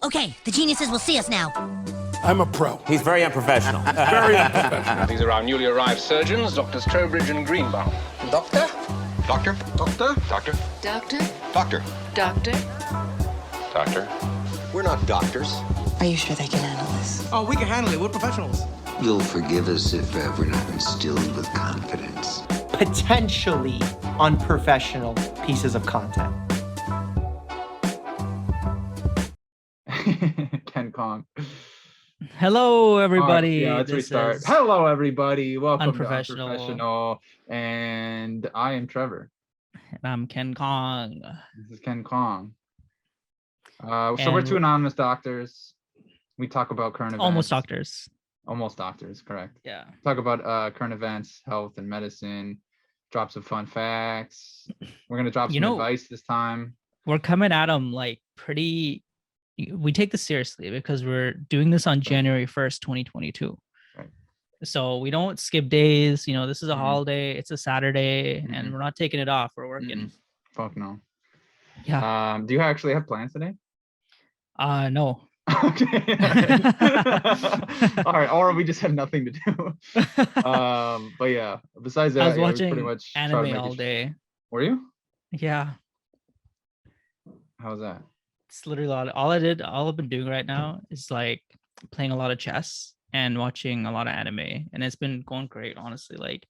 Okay, the geniuses will see us now. I'm a pro. He's very unprofessional. Very unprofessional. These are our newly arrived surgeons, Doctors Trowbridge and Greenbaum. Doctor? Doctor? Doctor? Doctor? Doctor? Doctor? Doctor? Doctor? We're not doctors. Are you sure they can handle this? Oh, we can handle it. We're professionals. You'll forgive us if we're not instilled with confidence. Potentially unprofessional pieces of content. Ken Kong. Hello, everybody. Yeah, let's restart. Hello, everybody. Welcome to Unprofessional. And I am Trevor. And I'm Ken Kong. This is Ken Kong. So we're two anonymous doctors. We talk about current events. Almost doctors. Almost doctors, correct. Yeah. Talk about current events, health and medicine, drop some fun facts. We're going to drop some advice this time. We're coming at them like pretty... We take this seriously because we're doing this on January 1st, 2022. Right. So we don't skip days. You know, this is a holiday. It's a Saturday, and we're not taking it off. We're working. Fuck no. Yeah. Do you actually have plans today? No. Okay. All right. Or we just have nothing to do. But yeah, besides that, I was watching pretty much anime all day. Were you? Yeah. How was that? It's literally all I've been doing right now is like playing a lot of chess and watching a lot of anime, and it's been going great, honestly. Like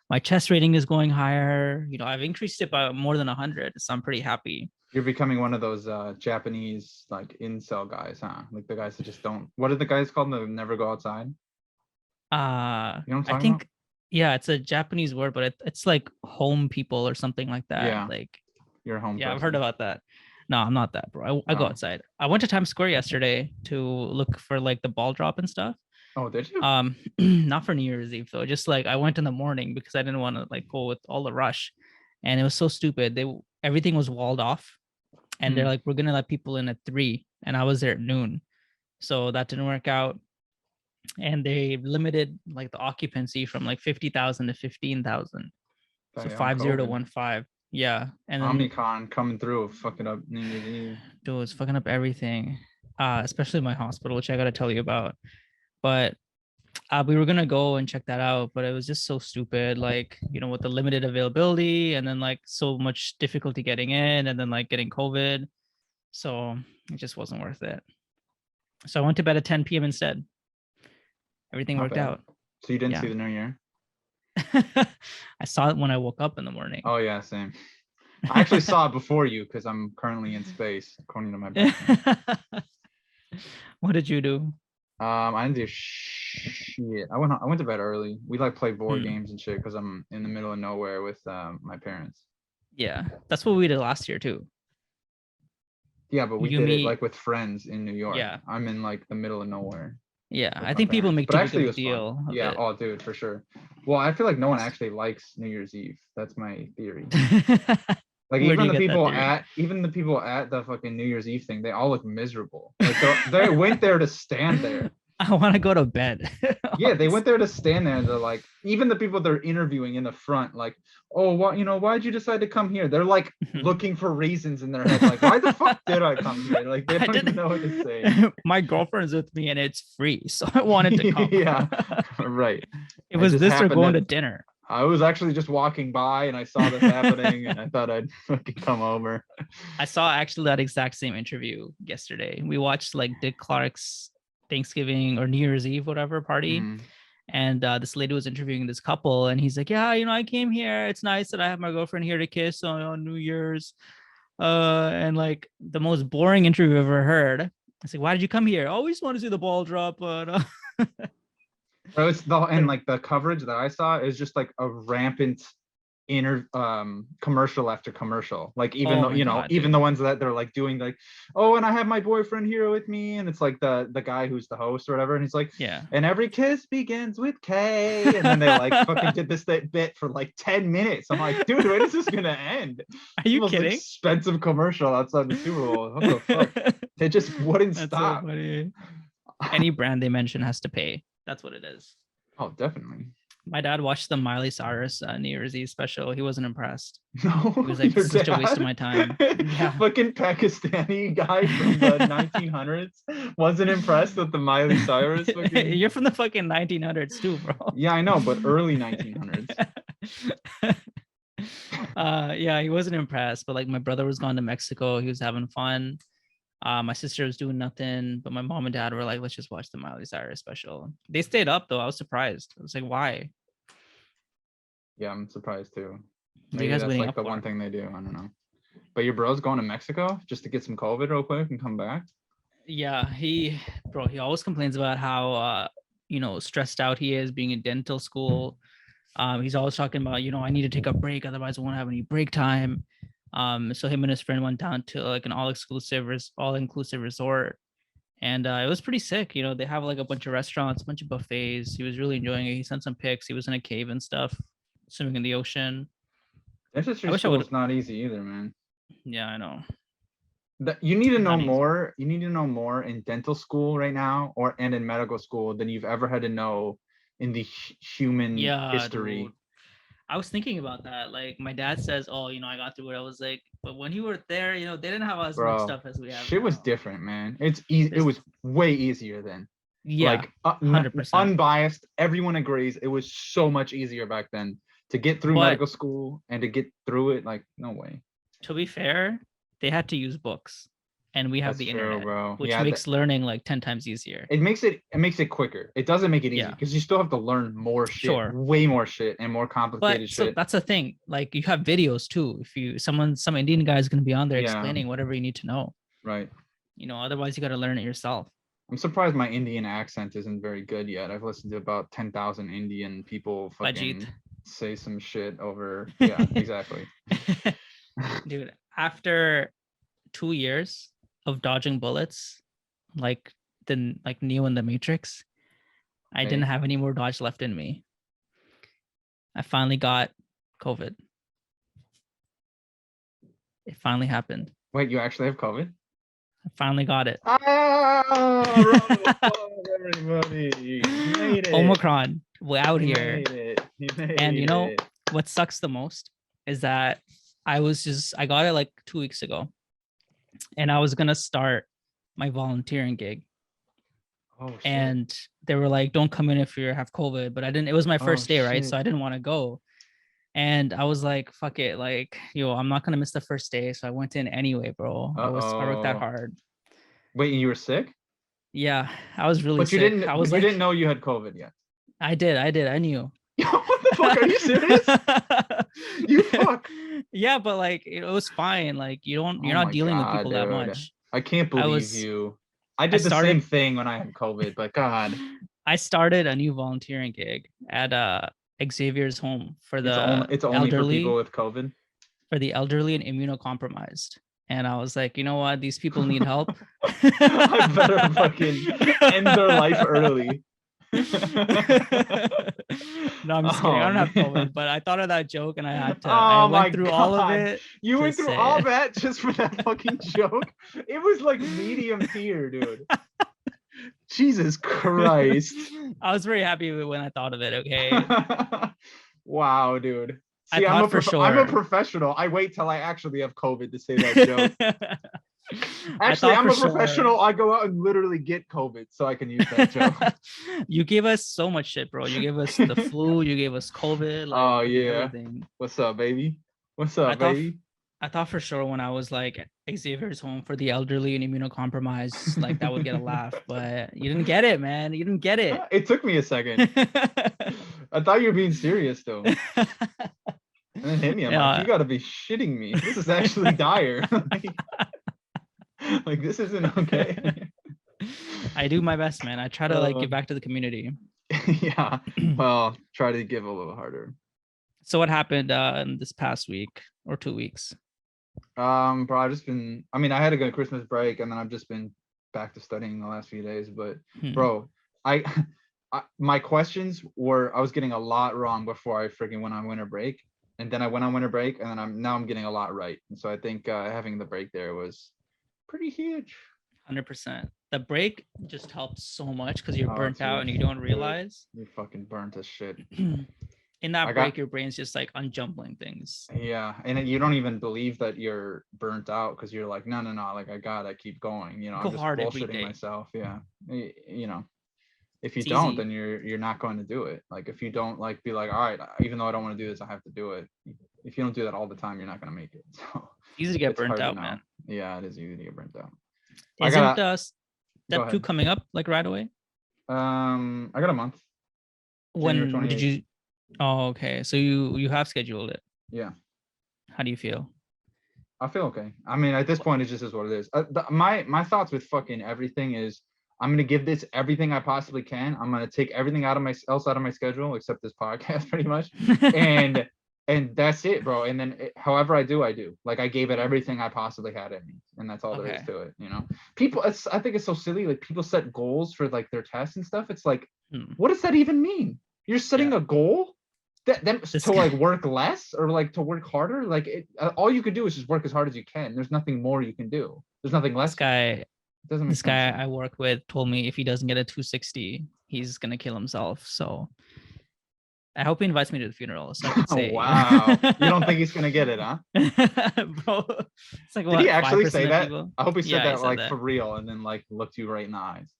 my chess rating is going higher. You know, I've increased it by more than 100, so I'm pretty happy. You're becoming one of those Japanese like incel guys, huh? Like the guys that just don't. What are the guys called that never go outside? You know what I'm talking I think, about? Yeah, it's a Japanese word, but it's like home people or something like that. Yeah, like you're a home. Yeah, person. I've heard about that. No, I'm not that, bro. I go outside. I went to Times Square yesterday to look for like the ball drop and stuff. Oh, did you? Not for New Year's Eve though. Just like I went in the morning because I didn't want to like go with all the rush, and it was so stupid. Everything was walled off, and they're like, we're gonna let people in at 3, and I was there at noon, so that didn't work out. And they limited like the occupancy from like 50,000 to 15,000, so 50 to 15. Yeah, and then Omnicon coming through, fucking up New Year's Eve. Dude, it's fucking up everything, especially my hospital, which I got to tell you about. But we were gonna go and check that out, but it was just so stupid. Like, you know, with the limited availability, and then like so much difficulty getting in, and then like getting COVID, so it just wasn't worth it. So I went to bed at 10 p.m. instead. Everything worked out. So you didn't see the New Year? I saw it when I woke up in the morning. Oh yeah, same. I actually saw it before you because I'm currently in space, according to my brain. What did you do? I didn't do shit. I went to bed early. We like play board games and shit because I'm in the middle of nowhere with my parents. Yeah, that's what we did last year too. Yeah, but we did it like with friends in New York. Yeah, I'm in like the middle of nowhere. Yeah, I think people make too big of a deal. Yeah, oh dude, for sure. Well, I feel like no one actually likes New Year's Eve. That's my theory. Like even the people at the fucking New Year's Eve thing, they all look miserable. Like they went there to stand there. I want to go to bed. Yeah, they went there to stand there. And they're like, even the people they're interviewing in the front, like, oh, what, you know, why'd you decide to come here? They're like looking for reasons in their head, like, why the fuck did I come here? Like, they don't even know what to say. My girlfriend's with me and it's free, so I wanted to come. Yeah, right. It was this or going to dinner. I was actually just walking by and I saw this happening and I thought I'd fucking come over. I saw actually that exact same interview yesterday. We watched like Dick Clark's Thanksgiving or New Year's Eve, whatever party. And this lady was interviewing this couple and he's like, yeah, you know, I came here. It's nice that I have my girlfriend here to kiss on New Year's. And like the most boring interview I've ever heard. I was like, why did you come here? I always want to see the ball drop, but So it's and like the coverage that I saw is just like a rampant commercial after commercial. Like even though, you know, even the ones that they're like doing like, oh, and I have my boyfriend here with me, and it's like the guy who's the host or whatever, and he's like, yeah, and every kiss begins with K, and then they like fucking did this bit for like 10 minutes. I'm like, dude, when is this gonna end? Are you kidding? Expensive commercial outside the Super Bowl. What the fuck? It just wouldn't stop. So funny. Any brand they mention has to pay. That's what it is. Oh, definitely. My dad watched the Miley Cyrus New Year's Eve special. He wasn't impressed. No, He was like, your "This is such a waste of dad? my time." Yeah. Fucking Pakistani guy from the 1900s wasn't impressed with the Miley Cyrus fucking. You're from the fucking 1900s too, bro. Yeah, I know, but early 1900s. Yeah, he wasn't impressed, but like my brother was gone to Mexico. He was having fun. My sister was doing nothing, but my mom and dad were like, let's just watch the Miley Cyrus special. They stayed up though. I was surprised. I was like, why? Yeah, I'm surprised too. You Maybe guys that's waiting like up the for? one thing they do. I don't know. But your bro's going to Mexico just to get some COVID real quick and come back. Yeah, he always complains about how stressed out he is being in dental school. He's always talking about, I need to take a break, otherwise I won't have any break time. So him and his friend went down to like an all-inclusive resort, and it was pretty sick. They have like a bunch of restaurants, a bunch of buffets. He was really enjoying it. He sent some pics. He was in a cave and stuff, swimming in the ocean. Dentistry I wish I school would've- is not easy either, man. Yeah, I know. You need to know Not easy. more. You need to know more in dental school right now, and in medical school than you've ever had to know in the human Yeah, history. dude. I was thinking about that. Like my dad says, "Oh, I got through it." I was like, "But when you were there, they didn't have as much Bro, stuff as we have." shit was now." different, man. It's easy. It There's- was way easier then. Yeah, Like 100%. unbiased. Everyone agrees. It was so much easier back then to get through But- medical school and to get through it. Like no way. To be fair, they had to use books, and we have That's the true, internet, bro. which Yeah, makes learning like 10 times easier. it makes it quicker. It doesn't make it easy Yeah. because you still have to learn more shit, Sure. way more shit, and more complicated But so shit. that's the thing. Like you have videos too. If some Indian guy is going to be on there Yeah. explaining whatever you need to know. Right. Otherwise you got to learn it yourself. I'm surprised my Indian accent isn't very good yet. I've listened to about 10,000 Indian people fucking Ajit. say some shit over. Yeah, exactly. Dude, after 2 years of dodging bullets, like Neo in the Matrix, I didn't have any more dodge left in me. I finally got COVID. It finally happened. Wait, you actually have COVID? I finally got it. Everybody, you made it. Omicron, we're out You here. made it. You made And it. what sucks the most is that I got it like 2 weeks ago, and I was gonna start my volunteering gig, Oh, shit. and they were like, "Don't come in if you have COVID," but I didn't. It was my first day, right? shit. So I didn't want to go, and I was like, "Fuck it, like, I'm not gonna miss the first day." So I went in anyway, bro. I worked that Uh-oh. hard. Wait, you were sick? Yeah, I was really But you sick. didn't. I was You like, didn't know you had COVID yet. I did. I knew. What the fuck? Are you serious? You fuck. Yeah, but like it was fine. Like you're Oh not my dealing with God, people that dude. much. I can't believe was- you. I did the started- same thing when I had COVID, but God, I started a new volunteering gig at Xavier's home for the it's only for elderly, people with COVID. for the elderly and immunocompromised. And I was like, you know what? These people need help. I better fucking end their life early. No, I'm just kidding. I don't have man. COVID, but I thought of that joke and I had to. Oh I my went through all of God. it. You to went through say all it. that just for that fucking joke? It was like medium tier, dude. Jesus Christ. I was very happy with when I thought of it. Okay. Wow, dude. I See, thought for I'm a sure. professional. I wait till I actually have COVID to say that joke. I Actually, thought I'm a for sure. professional. I go out and literally get COVID so I can use that joke. You gave us so much shit, bro. You gave us the flu. You gave us COVID. Like, Oh, fucking yeah. everything. What's up, baby? What's I up, thought- baby? I thought for sure when I was like Xavier's home for the elderly and immunocompromised, like that would get a laugh, but you didn't get it, man. You didn't get it. It took me a second. I thought you were being serious, though. And then hit me. I'm Yeah. like, you gotta be shitting me. This is actually dire. Like, this isn't okay. I do my best, man. I try to like give back to the community. Yeah. Well, try to give a little harder. So what happened in this past week or 2 weeks? Bro, I've just been. I mean, I had to go to Christmas break, and then I've just been back to studying the last few days. But, bro, my questions were. I was getting a lot wrong before I freaking went on winter break, and then I went on winter break, and then I'm getting a lot right. And so I think having the break there was pretty huge. 100%. the break just helps so much because you're Oh, burnt out dude, and you don't dude, realize. You're fucking burnt as shit. In that I break, got- your brain's just like unjumbling things. Yeah, and then you don't even believe that you're burnt out because you're like, no, like I gotta keep going. Go I'm just hard every bullshitting day. myself. Yeah, if you It's don't, easy. then you're not going to do it. Like if you don't like be like, all right, even though I don't want to do this, I have to do it. If you don't do that all the time, you're not gonna make it. So It's easy to get it's hard burnt to out, know. man. Yeah, it is easy to get burnt out. Isn't Go step 2 ahead. coming up like right away? I got a month. January When did 28th. you? Oh, okay. So you have scheduled it. Yeah, How do you feel? I feel okay. I mean, at this point, it just is what it is. My thoughts with fucking everything is, I'm gonna give this everything I possibly can. I'm gonna take everything out of my schedule except this podcast, pretty much, and that's it, bro. And then however I do. Like I gave it everything I possibly had in me, and that's all there is Okay. to it. People, I think it's so silly. Like people set goals for like their tests and stuff. It's like, what does that even mean? You're setting a goal that This to guy- like work less or like to work harder. Like all you can do is just work as hard as you can. There's nothing more you can do. There's nothing less. This guy, It doesn't make this guy sense. I work with told me if he doesn't get a 260, he's gonna kill himself. So I hope he invites me to the funeral. So I could say, Wow. You don't think he's gonna get it, huh? bro? It's like Did what? he actually 5% say of that? people? I hope he said Yeah, that said like that. for real and then like looked you right in the eyes.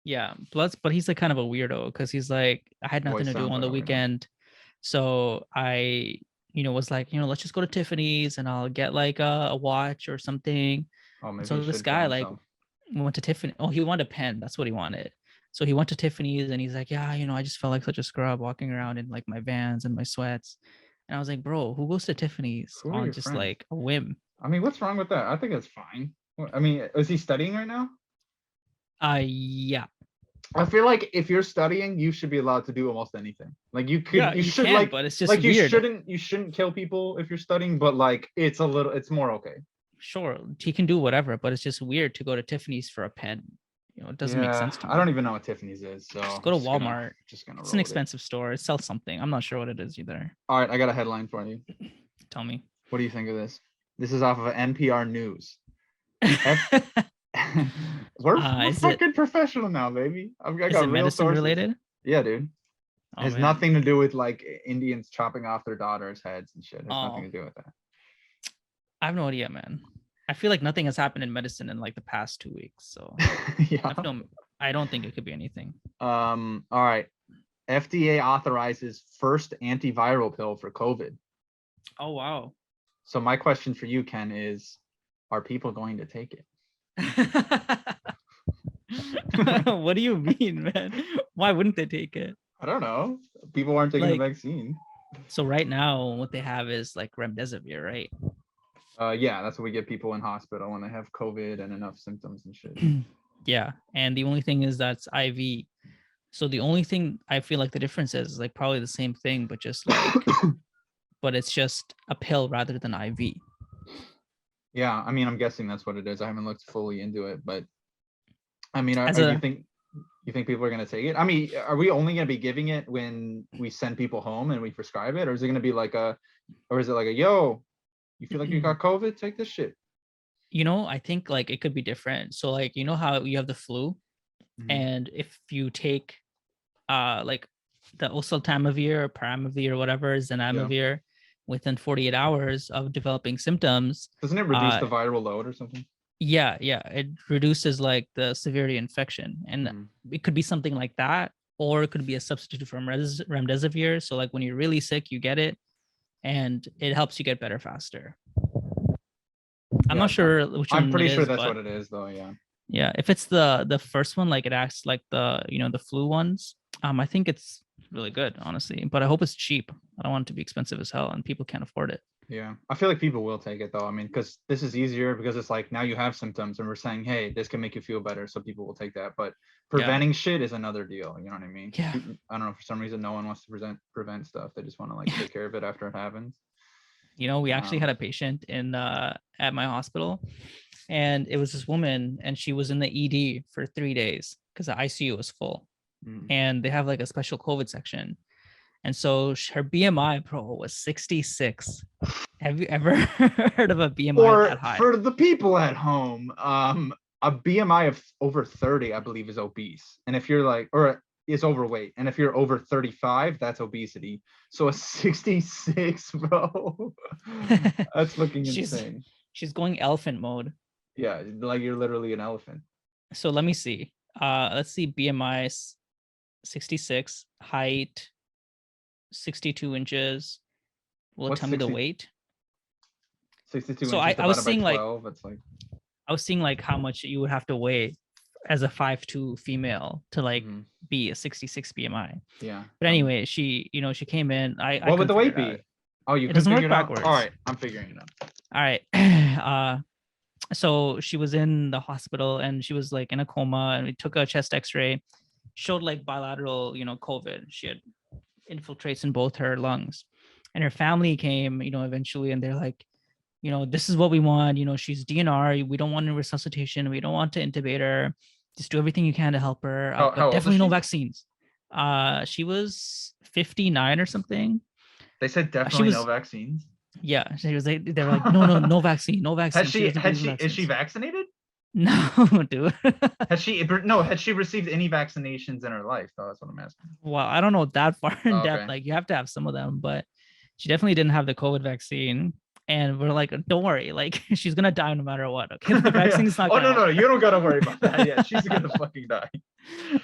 Yeah, but he's like kind of a weirdo because he's like, I had nothing Voice to do sounds on like the a weirdo. weekend, so I, was like, let's just go to Tiffany's and I'll get like a watch or something. Oh, maybe So he this should kill guy like himself. went to Tiffany. Oh, he wanted a pen. That's what he wanted. So he went to Tiffany's and he's like, yeah, I just felt like such a scrub walking around in like my Vans and my sweats. And I was like, bro, who goes to Tiffany's Who are on your just friends? like a whim? I mean, what's wrong with that? I think it's fine. I mean, is he studying right now? Yeah. I feel like if you're studying, you should be allowed to do almost anything. Like you could, Yeah, you should can, like, but it's just like weird. you shouldn't kill people if you're studying, but like it's more okay. Sure, he can do whatever, but it's just weird to go to Tiffany's for a pen. It doesn't make sense to me. I don't even know what Tiffany's is, so Just go to Walmart. Just gonna It's roll an with it. expensive store. It sells something. I'm not sure what it is either. All right, I got a headline for you. Tell me. What do you think of this? This is off of NPR News. We're Is it- fucking professional now, baby. I Is got it real medicine sources. related? Yeah, dude. Oh, Has man. nothing to do with like Indians chopping off their daughters' heads and shit. It has nothing Oh. to do with that. I have no idea, man. I feel like nothing has happened in medicine in like the past 2 weeks. So Yeah. I don't think it could be anything. All right. FDA authorizes first antiviral pill for COVID. Oh, wow. So my question for you, Ken, is, are people going to take it? What do you mean, man? Why wouldn't they take it? I don't know. People aren't taking the Like- vaccine. So right now, what they have is like remdesivir, right? Yeah, that's what we get people in hospital when they have COVID and enough symptoms and shit. Yeah, and the only thing is that's IV. So the only thing I feel like the difference is like probably the same thing, but just like, but it's just a pill rather than IV. Yeah, I mean, I'm guessing that's what it is. I haven't looked fully into it, but I mean, you think people are going to take it? I mean, are we only going to be giving it when we send people home and we prescribe it, or is it going to be like yo, you feel like you got COVID? Take this shit. I think like it could be different. So like, how you have the flu, Mhm. and if you take like the oseltamivir or paramivir or whatever, zanamivir, within 48 hours of developing symptoms, Doesn't it reduce the viral load or something? yeah, it reduces like the severity of infection, and Mhm. it could be something like that, or it could be a substitute from remdesivir. So like when you're really sick, you get it, and it helps you get better faster. I'm Yeah, not sure which one. I'm pretty it sure is, that's but what it is, though. Yeah. yeah, if it's the first one, like it acts like the the flu ones. I think it's really good, honestly, but I hope it's cheap. I don't want it to be expensive as hell and people can't afford it. Yeah, I feel like people will take it though. I mean, because this is easier because it's like now you have symptoms and we're saying, hey, this can make you feel better, so people will take that. But preventing shit is another deal. You know what I mean? Yeah. I don't know. For some reason, no one wants to prevent stuff. They just want to like take care of it after it happens. We actually had a patient in at my hospital, and it was this woman, and she was in the ED for 3 days because the ICU was full, and they have like a special COVID section. And so her BMI, bro, was 66. Have you ever heard of a BMI that high? For the people at home, a BMI of over 30, I believe, is obese. And if you're like, or is overweight. And if you're over 35, that's obesity. So a 66, bro. That's fucking insane. She's going elephant mode. Yeah, like you're literally an elephant. So let me see. Let's see. BMI 66, height 62 inches. Will it What's tell me the 60 weight? 62 So inches I was divided by seeing like 12, it's like I was seeing like how much you would have to weigh as a 5'2" female to like be a 66 BMI. yeah. But anyway, she she came in. I What would the weight couldn't figure be? it out. Oh, you It can doesn't work figure it out? backwards. All right, I'm figuring it out. All right. So she was in the hospital and she was like in a coma, and we took a chest x-ray, showed like bilateral, COVID. She had infiltrates in both her lungs, and her family came, eventually, and they're like, this is what we want. She's DNR. We don't want a resuscitation. We don't want to intubate her. Just do everything you can to help her. How But old is definitely no she? vaccines. She was 59 or something. They said definitely no vaccines. Yeah, she was like, they were like, no vaccine, no vaccine. Is she vaccinated? No, dude. Had she received any vaccinations in her life? Oh, that's what I'm asking. Well, I don't know that far in depth. Okay. Like, you have to have some of them, but she definitely didn't have the COVID vaccine. And we're like, don't worry, like she's gonna die no matter what. Okay, the vaccine's not. Oh gonna no, you don't gotta worry about that. Yeah, she's gonna fucking die.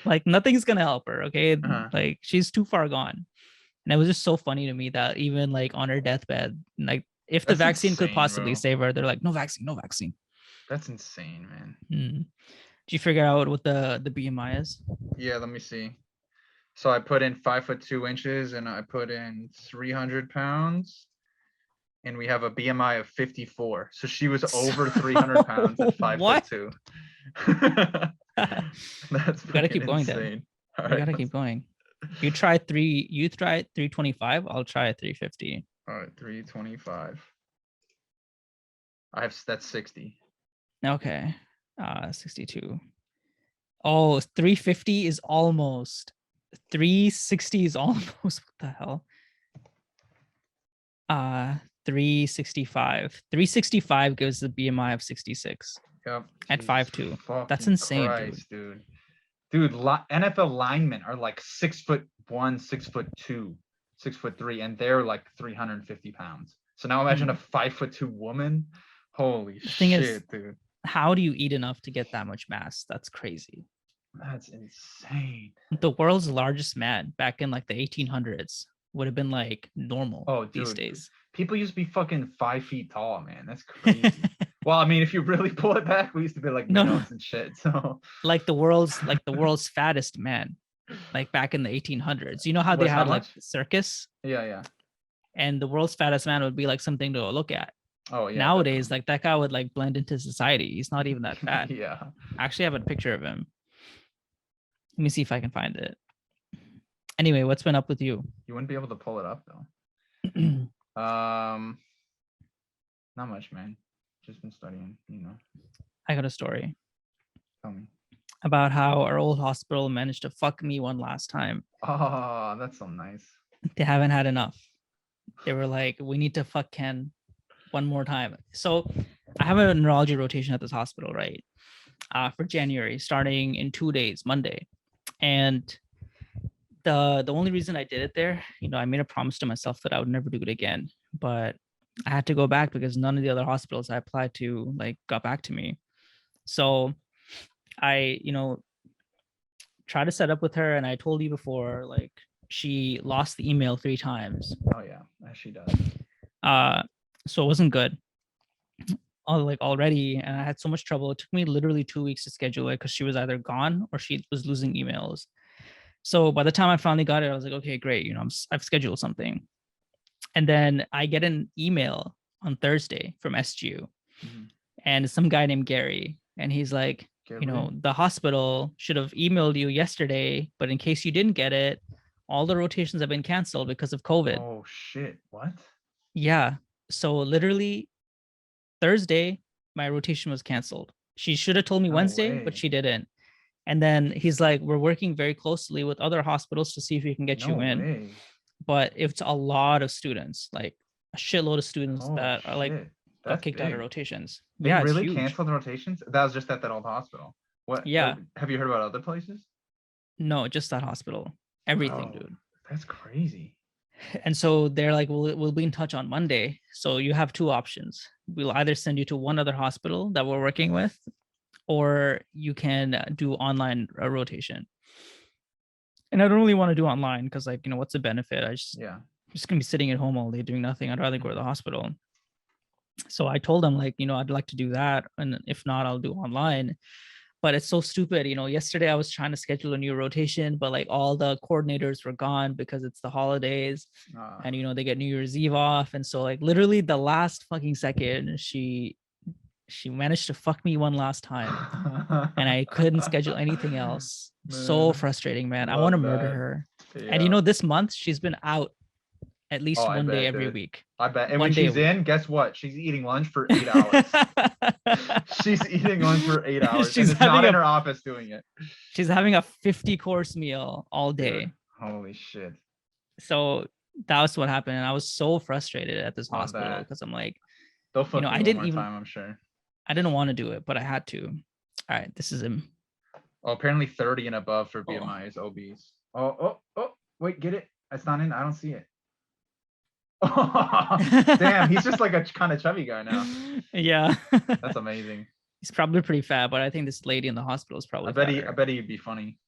Like nothing's gonna help her. Okay, Uh-huh. like she's too far gone. And it was just so funny to me that even like on her deathbed, like if the That's vaccine could insane, possibly bro. save her, they're like, no vaccine, no vaccine. That's insane, man. Did you figure out what the BMI is? Yeah, let me see. So I put in 5'2" and I put in 300 pounds. And we have a BMI of 54. So she was over 300 pounds at 5'2". That's You gotta keep going insane. then. All You right, gotta keep going. You try 325. I'll try 350. All right, 325. That's 60. Okay. 62. Oh, 350 is almost. 360 is almost. What the hell? 365. 365 gives the BMI of 66 Yep. at 5'2". That's fucking insane, Christ, dude. Dude, NFL linemen are like 6'1", 6'2", 6'3", and they're like 350 pounds. So now imagine a 5'2" woman. Holy thing shit, is, dude. How do you eat enough to get that much mass? That's crazy. That's insane. The world's largest man back in like the 1800s would have been like normal these days. People used to be fucking 5 feet tall, man. That's crazy. Well, I mean, if you really pull it back, we used to be like minnows and shit. So like the world's fattest man, like back in the 1800s. You know how they had like circus? Yeah. And the world's fattest man would be like something to look at. Oh yeah. Nowadays, definitely. like that guy would like blend into society. He's not even that fat. Yeah. I actually have a picture of him. Let me see if I can find it. Anyway, what's been up with you? You wouldn't be able to pull it up though. Not much, man. Just been studying, I got a story Tell me. about how our old hospital managed to fuck me one last time. Oh, that's so nice. They haven't had enough. They were like, we need to fuck Ken one more time. So I have a neurology rotation at this hospital, right? For January, starting in 2 days, Monday. And the only reason I did it there, I made a promise to myself that I would never do it again. But I had to go back because none of the other hospitals I applied to like got back to me. So I, tried to set up with her, and I told you before, like she lost the email 3 times. Oh yeah, as she does. So it wasn't good. Already, and I had so much trouble. It took me literally 2 weeks to schedule it because she was either gone or she was losing emails. So by the time I finally got it, I was like, okay, great. I've scheduled something. And then I get an email on Thursday from SGU, and it's some guy named Gary. And he's like, the hospital should have emailed you yesterday, but in case you didn't get it, all the rotations have been canceled because of COVID. Oh shit, what? Yeah. So literally Thursday, my rotation was canceled. She should have told me Wednesday, but she didn't. And then he's like, we're working very closely with other hospitals to see if we can get you in. Way. But it's a lot of students, like a shitload of students that are like got That's kicked out of big. rotations. They Yeah, it's really huge. canceled rotations? That was just at that old hospital. What? Yeah. Have you heard about other places? No, just that hospital. Everything, Oh, dude. that's crazy. And so they're like, we'll be in touch on Monday. So you have two options. We'll either send you to one other hospital that we're working with, or you can do online rotation. And I don't really want to do online because, like, what's the benefit? Yeah. Just gonna be sitting at home all day doing nothing. I'd rather go to the hospital. So I told them, like, I'd like to do that, and if not, I'll do online. But it's so stupid. Yesterday I was trying to schedule a new rotation, but like all the coordinators were gone because it's the holidays, and they get New Year's Eve off. And so, like, literally the last fucking second, she managed to fuck me one last time, and I couldn't schedule anything else. So Man, frustrating, man. I want to love murder that. her. Yeah. And this month she's been out at least I one day bet, every dude. week. I bet. And One when day a she's week. in, guess what? She's eating lunch for 8 hours. She's eating lunch for 8 hours. She's and it's not having in her office doing it. She's having a 50-course meal all day. Dude, holy shit. So that was what happened. And I was so frustrated at this Not hospital bad. because I'm like, They'll fuck I you didn't one more even time, I'm sure. I didn't want to do it, but I had to. All right, this is him. Oh, apparently 30 and above for BMI is obese. Oh, wait, get it? It's not in. I don't see it. Damn, he's just like a kind of chubby guy now. Yeah. That's amazing. He's probably pretty fat, but I think this lady in the hospital is probably I bet he'd be funny.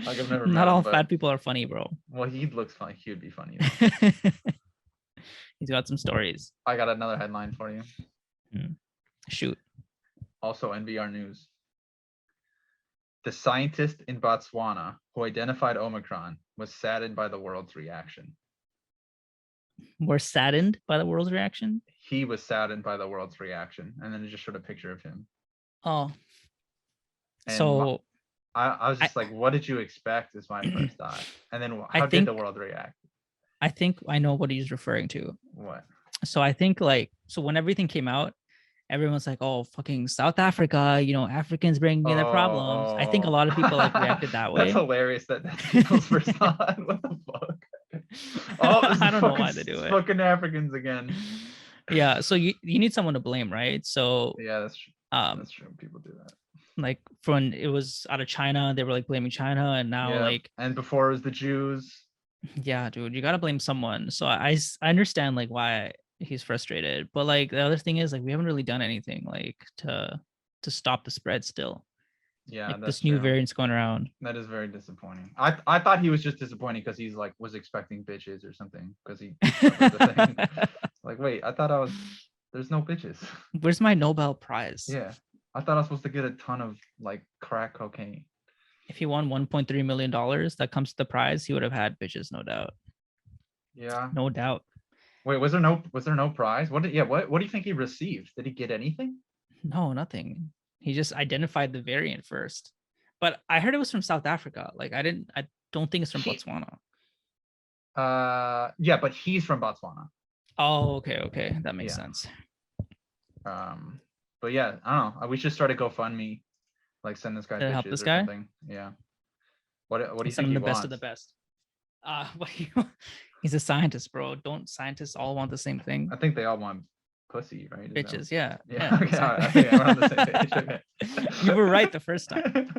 Like, I've never met Not him, all but- fat people are funny, bro. Well, he looks funny. He would be funny. He's got some stories. I got another headline for you. Shoot. Also NBR News. The scientist in Botswana who identified Omicron was saddened by the world's reaction. We're saddened by the world's reaction. He was saddened by the world's reaction. And then it just showed a picture of him. Oh. And So I was just like, what did you expect is my first thought. And then how did think- the world react? I think I know what he's referring to. What? So I think, like, so when everything came out, everyone's like, oh, fucking South Africa, Africans bringing in their problems. I think a lot of people like reacted that way. That's hilarious that that's people's first thought. What the fuck? Oh, this I is don't know fucking why they do it. Fucking Africans again. Yeah, so you need someone to blame, right? So Yeah, that's true. That's true. People do that. like when it was out of China, they were like blaming China, and now Yeah, like, and before it was the Jews. yeah, dude, you gotta blame someone. So I understand like why he's frustrated, but like the other thing is, like, we haven't really done anything like to stop the spread still. Yeah, Like, that's this new true. variant's going around. That is very disappointing. I thought he was just disappointed because he's like was expecting bitches or something because he covered the thing. Like, wait, I thought there's no bitches. Where's my Nobel Prize? Yeah, I thought I was supposed to get a ton of like crack cocaine. If he won $1.3 million, that comes to the prize, he would have had bitches, no doubt. Yeah. No doubt. Wait, was there no prize? What do you think he received? Did he get anything? No, nothing. He just identified the variant first. But I heard it was from South Africa. Like, I don't think it's from Botswana. Yeah, but he's from Botswana. Oh, okay. That makes sense. But yeah, I don't know. We should start a GoFundMe, like send this guy To bitches help this or guy? something. Yeah. What do you Send think him he the wants? best of the best. He's a scientist, bro. Don't scientists all want the same thing? I think they all want pussy, right? Is that- Bitches, yeah. Yeah. Okay, exactly. I think we're on the same page. Okay. You were right the first time.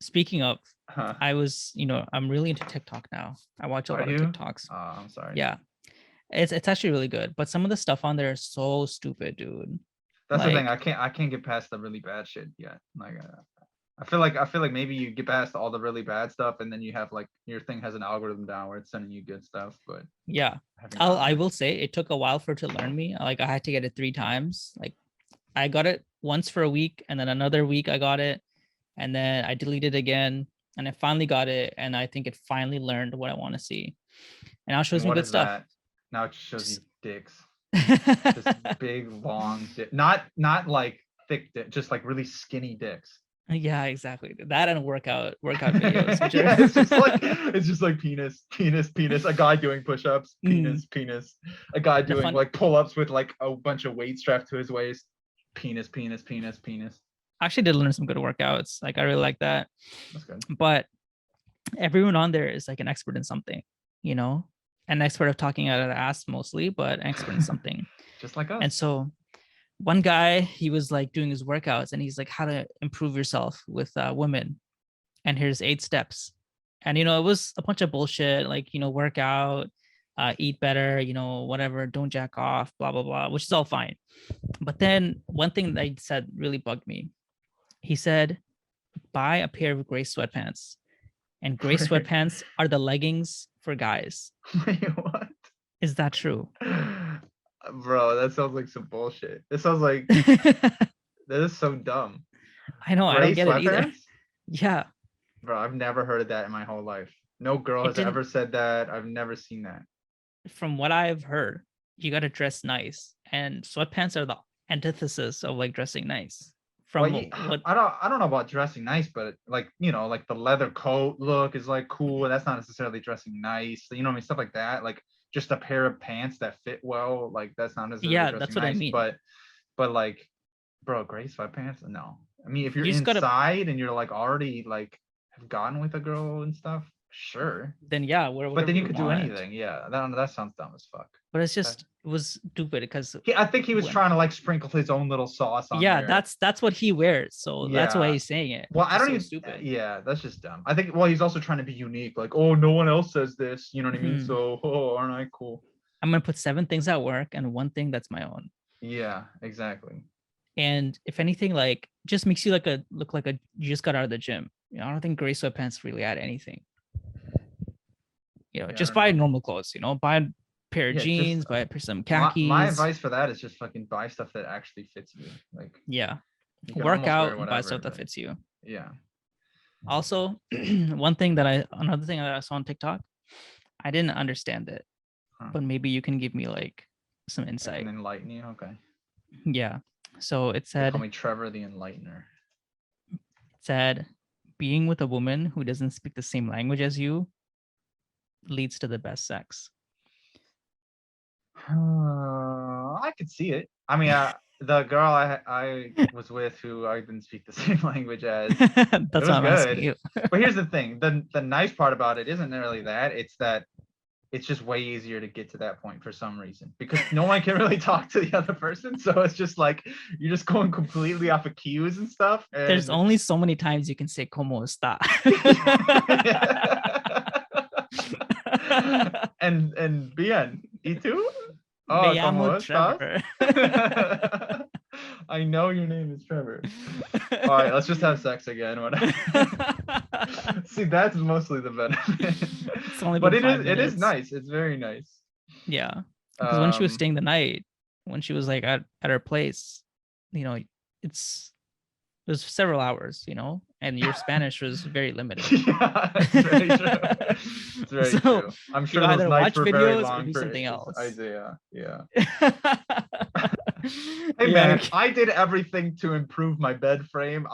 Speaking of, Huh. I was, I'm really into TikTok now. I watch a Are lot you? of TikToks. Oh, I'm sorry. Yeah. It's actually really good, but some of the stuff on there is so stupid, dude. That's the thing. like- I can't get past the really bad shit yet. Like, I feel like maybe you get past all the really bad stuff, and then you have like your thing has an algorithm down where it's sending you good stuff. But Yeah. I haven't I gotten it. will say it took a while for it to learn me. Like, I had to get it 3 times. Like, I got it once for a week, and then another week I got it, and then I deleted it again, and I finally got it, and I think it finally learned what I want to see. And now it shows And me what good is stuff. that? Now it shows you dicks. Just big, long dick. Not like thick dick, just like really skinny dicks. Yeah, exactly. That and workout videos. Which Yeah, are... it's just like penis. A guy doing push-ups, penis. A guy The doing fun- like pull-ups with like a bunch of weight strapped to his waist. Penis. I actually did learn some good workouts. Like, I really like that. That's good. But everyone on there is like an expert in something, an expert of talking out of the ass mostly, but an expert in something. Just like us. And so one guy, he was like doing his workouts and he's like, how to improve yourself with women. And here's 8 steps. And, it was a bunch of bullshit, like, work out, eat better, whatever, don't jack off, blah, blah, blah, which is all fine. But then one thing that he said really bugged me. He said, buy a pair of gray sweatpants. And gray sweatpants are the leggings for guys. Wait, what? Is that true? Bro, that sounds like some bullshit. It sounds like that is so dumb. I know, I don't get it either. Sweatpants? Yeah. Bro, I've never heard of that in my whole life. No girl has ever said that. I've never seen that. From what I've heard, you got to dress nice, and sweatpants are the antithesis of like dressing nice. From what I don't know about dressing nice, but like, like the leather coat look is like cool. That's not necessarily dressing nice. You know what I mean? Stuff like that. Like just a pair of pants that fit well. Like that's not necessarily dressing that's what nice, I mean. But like, bro, gray sweatpants? No. I mean, if you're You just inside and you're like already like have gotten with a girl and stuff, sure. then yeah, But then you could do anything. Yeah, that sounds dumb as fuck. But it's just it was stupid because I think he was trying to like sprinkle his own little sauce on there. that's what he wears, so that's why he's saying it. Well, I don't even stupid. Yeah, that's just dumb. I think he's also trying to be unique, like, oh, no one else says this, you know what I mean? So aren't I cool? I'm gonna put 7 things at work and 1 thing that's my own. Yeah, exactly. And if anything, like just makes you look like you just got out of the gym. I don't think gray sweatpants really add anything. Just buy normal clothes, buy a pair of jeans, buy some khakis. My advice for that is just fucking buy stuff that actually fits you. Like, work out, buy stuff that fits you. Yeah. Also, another thing that I saw on TikTok, I didn't understand it, but maybe you can give me like some insight. And enlighten you. Okay. Yeah. So it said, call me Trevor the Enlightener. It said, being with a woman who doesn't speak the same language as you leads to the best sex. I could see it. I mean, the girl I was with who I didn't speak the same language as. That's what I'm asking you. But here's the thing: the nice part about it isn't really that; it's that it's just way easier to get to that point for some reason because no one can really talk to the other person. So it's just like you're just going completely off of cues and stuff. And there's only so many times you can say "Cómo está." and bien, ¿y tú? Oh, Me llamo Trevor. I know your name is Trevor. All right, let's just have sex again. See, that's mostly the benefit. But it is nice. It's very nice. Yeah, because when she was staying the night, when she was like at her place, it was several hours, and your Spanish was very limited. Yeah, it's very true. It's very true. I'm sure those either nights watch were very videos long or do for something else. Isaiah, yeah. Hey man, I did everything to improve my bed frame.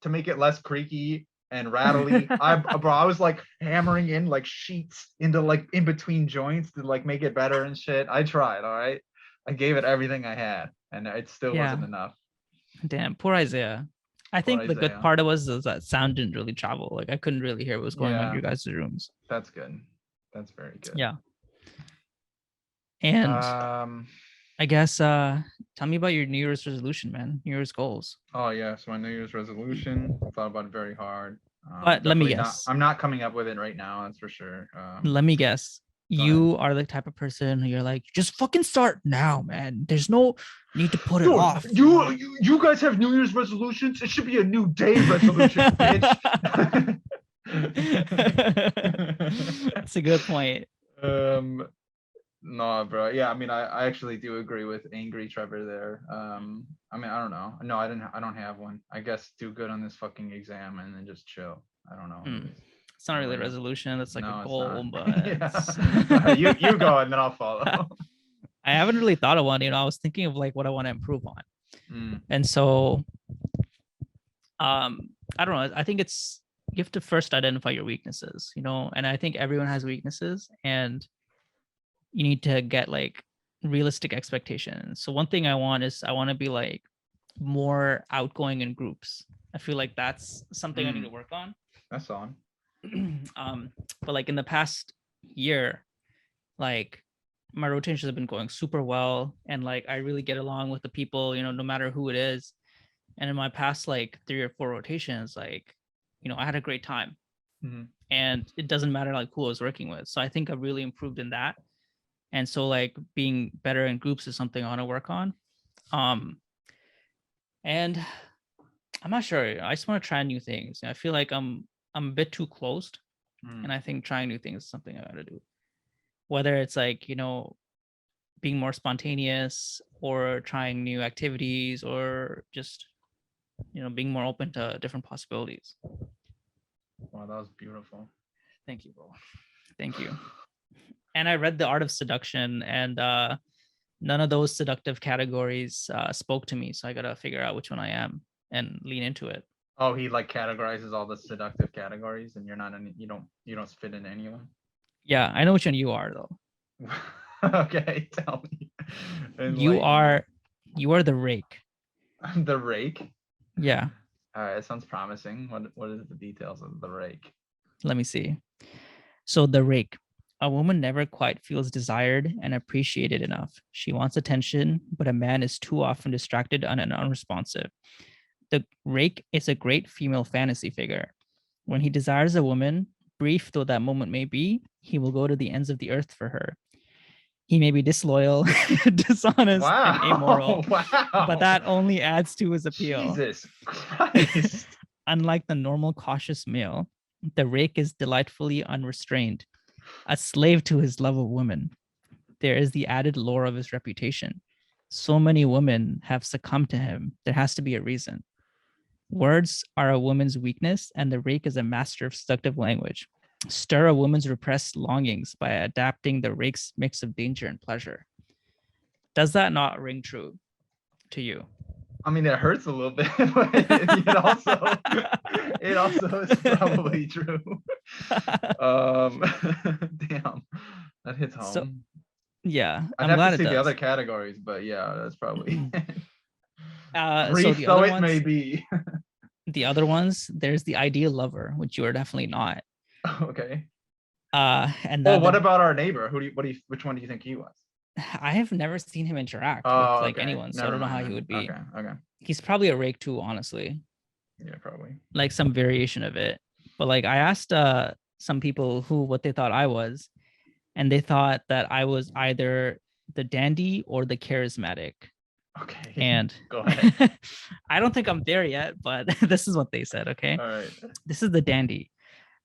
To make it less creaky and rattly. I was like hammering in like sheets into like in between joints to like make it better and shit. I tried, all right. I gave it everything I had, and it still wasn't enough. Damn, poor Isaiah. I think the good part of was that sound didn't really travel. Like I couldn't really hear what was going on in your guys' rooms. That's good. That's very good. Yeah. And I guess tell me about your New Year's resolution, man. New Year's goals. Oh yeah, so my New Year's resolution. I thought about it very hard. But let me guess. I'm not coming up with it right now. That's for sure. Let me guess. You are the type of person who you're like, just fucking start now, man. There's no need to put it off. You guys have New Year's resolutions? It should be a new day resolution, bitch. That's a good point. No, bro. Yeah, I mean, I actually do agree with Angry Trevor there. I mean, I don't know. No, I don't have one. I guess do good on this fucking exam and then just chill. I don't know. It's not really a resolution. It's like a goal, but you go and then I'll follow. I haven't really thought of one. I was thinking of like what I want to improve on, and so I don't know. I think you have to first identify your weaknesses, and I think everyone has weaknesses, and you need to get like realistic expectations. So one thing I want to be like more outgoing in groups. I feel like that's something I need to work on. That's on. But like in the past year, like my rotations have been going super well, and like I really get along with the people, no matter who it is. And in my past like 3 or 4 rotations, like, I had a great time. Mhm. And it doesn't matter like who I was working with. So I think I've really improved in that. And so like being better in groups is something I want to work on. And I'm not sure. I just want to try new things. I feel like I'm a bit too closed. And I think trying new things is something I gotta do. Whether it's like, being more spontaneous or trying new activities or just, being more open to different possibilities. Wow, that was beautiful. Thank you, bro. Thank you. And I read The Art of Seduction, and none of those seductive categories spoke to me. So I gotta figure out which one I am and lean into it. Oh, he like categorizes all the seductive categories, and you're not in. You don't fit in any of them. Yeah, I know which one you are though. Okay, tell me. You are the rake. I'm the rake. Yeah. All right, it sounds promising. What is the details of the rake? Let me see. So the rake. A woman never quite feels desired and appreciated enough. She wants attention, but a man is too often distracted and unresponsive. The rake is a great female fantasy figure. When he desires a woman, brief though that moment may be, he will go to the ends of the earth for her. He may be disloyal, dishonest, and immoral, but that only adds to his appeal. Jesus Christ. Unlike the normal cautious male, the rake is delightfully unrestrained, a slave to his love of women. There is the added lore of his reputation. So many women have succumbed to him. There has to be a reason. Words are a woman's weakness, and the rake is a master of seductive language. Stir a woman's repressed longings by adapting the rake's mix of danger and pleasure. Does that not ring true to you? I mean, it hurts a little bit, but it also is probably true. Damn, that hits home. So, yeah, I'd have to see the other categories, but yeah, that's probably. So the other ones, may be. The other ones, there's the ideal lover, which you are definitely not. Okay. And what about our neighbor? Which one do you think he was? I have never seen him interact with like anyone, so I don't know how he would be. Okay. He's probably a rake too, honestly. Yeah, probably. Like some variation of it. But like I asked some people what they thought I was, and they thought that I was either the dandy or the charismatic. Okay. And go ahead. I don't think I'm there yet, but this is what they said. Okay. All right. This is the dandy.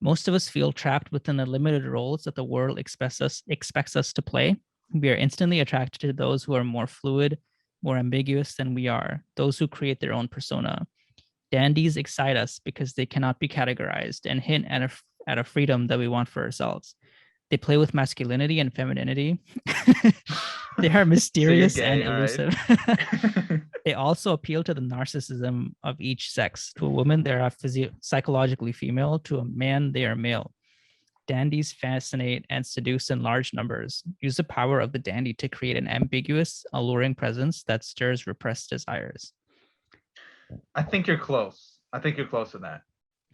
Most of us feel trapped within the limited roles that the world expects us to play. We are instantly attracted to those who are more fluid, more ambiguous than we are, those who create their own persona. Dandies excite us because they cannot be categorized and hint at a freedom that we want for ourselves. They play with masculinity and femininity. They are mysterious and elusive. Right. They also appeal to the narcissism of each sex. To a woman, they are psychologically female. To a man, they are male. Dandies fascinate and seduce in large numbers. Use the power of the dandy to create an ambiguous, alluring presence that stirs repressed desires. I think you're close. I think you're close to that.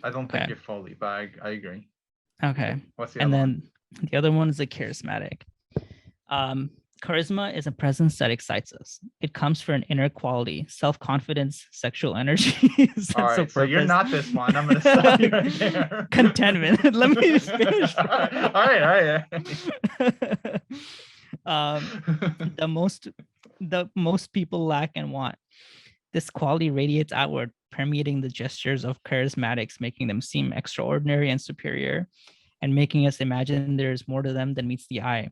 I don't think you're fully, but I agree. Okay. What's the other one? The other one is the charismatic. Charisma is a presence that excites us. It comes from an inner quality, self-confidence, sexual energy. All right, so you're not this one. I'm going to stop you right there. Contentment. Let me just finish. All right. The most people lack and want. This quality radiates outward, permeating the gestures of charismatics, making them seem extraordinary and superior, and making us imagine there's more to them than meets the eye.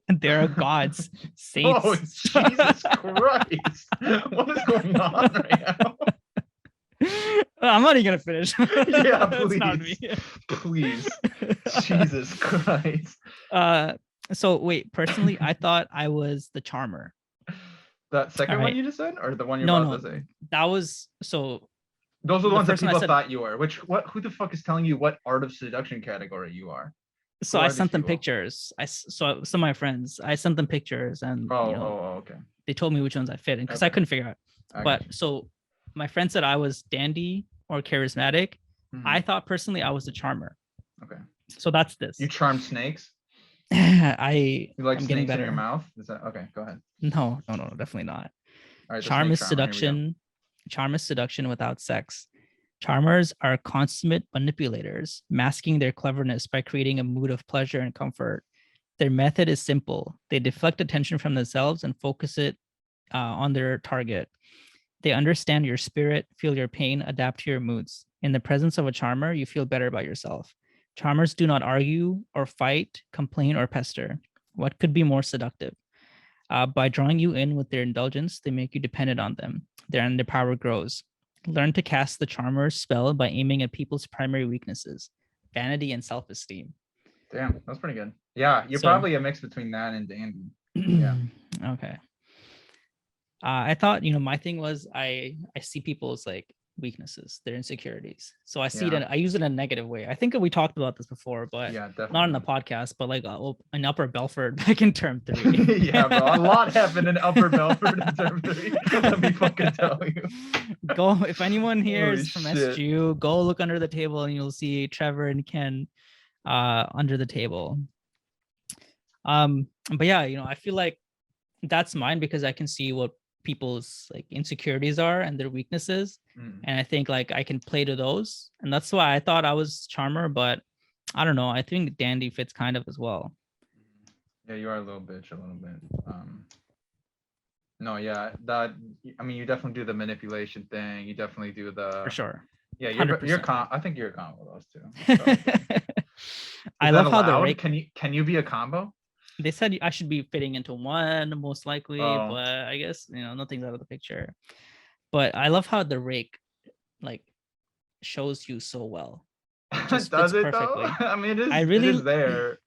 There are gods, saints. Oh, Jesus Christ. What is going on right now? I'm not even gonna finish. Yeah, please. Please. Jesus Christ. So wait, personally, I thought I was the charmer. That second one you just said, or the one you're about to say? That was so. Those are the ones that people thought you were. Who the fuck is telling you what Art of Seduction category you are? So I sent them pictures. So some of my friends, I sent them pictures, and okay. They told me which ones I fit in because I couldn't figure out. But so my friend said I was dandy or charismatic. I thought personally I was the charmer. Okay. So that's this. You charmed snakes? You like I'm getting snakes in your better. mouth? Is that okay? Go ahead. No, definitely not. All right, the Charm snake is charmer. Here we go. seduction. Charm is seduction without sex. Charmers are consummate manipulators, masking their cleverness by creating a mood of pleasure and comfort. Their method is simple. They deflect attention from themselves and focus it on their target. They understand your spirit, feel your pain, adapt to your moods. In the presence of a charmer, you feel better about yourself. Charmers do not argue or fight, complain, or pester. What could be more seductive? By drawing you in with their indulgence, they make you dependent on them. Their power grows. Learn to cast the charmer's spell by aiming at people's primary weaknesses, vanity and self-esteem. Damn, that's pretty good. Yeah, you're So- probably a mix between that and dandy. Yeah. Okay. I thought, my thing was I see people's like weaknesses, their insecurities. So I see Yeah. I use it in a negative way. I think we talked about this before, but Yeah, definitely. not in the podcast, but like in Upper Belford back in term 3. Yeah, bro. A lot happened in Upper Belford in term 3. Let me fucking tell you. Go, if anyone here Holy is from shit. SGU, go look under the table and you'll see Trevor and Ken under the table. But yeah, I feel like that's mine because I can see what people's like insecurities are and their weaknesses, and I think like I can play to those, and that's why I thought I was charmer, but I don't know, I think dandy fits kind of as well. Yeah, you are a little bitch a little bit. No, yeah, that I mean you definitely do the manipulation thing. You definitely do the For sure. Yeah, you're 100%. I think you're a combo of those two. I love how the allowed? rake, Can you be a combo? they said I should be fitting into one most likely, Oh. but I guess nothing's out of the picture. But I love how the rake like shows you so well. Just Does fits it perfectly. though? I mean, it it is there.